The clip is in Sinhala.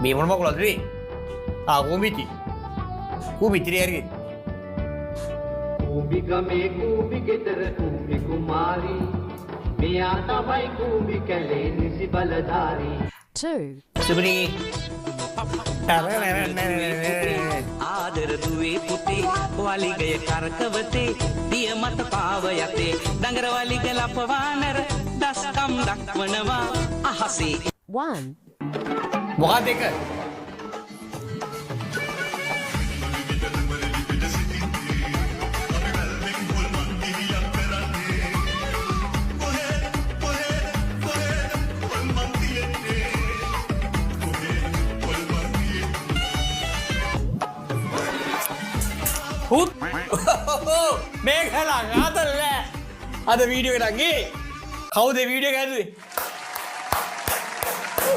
මේ මොන මොකලද නේ? කූඹිති. කූඹිතිරේ හරියට. කූඹි ගමේ කූඹි ගෙදර කූඹි කුමාරී මෙයා තමයි කූඹි කැලේ නිසි බලධාරී 2, සුබනී. ආදර දුවේ පුතේ වලිගය කරකවතේ දිය මත පාව යතේ දඟර වලිග ලපවානර දස්කම් දක්වනවා අහසේ 1, මොකක්ද එක? හුත් මේක ළඟ අතල්ලා අද වීඩියෝ එක ළඟේ කවුද වීඩියෝ එක ඇදුවේ?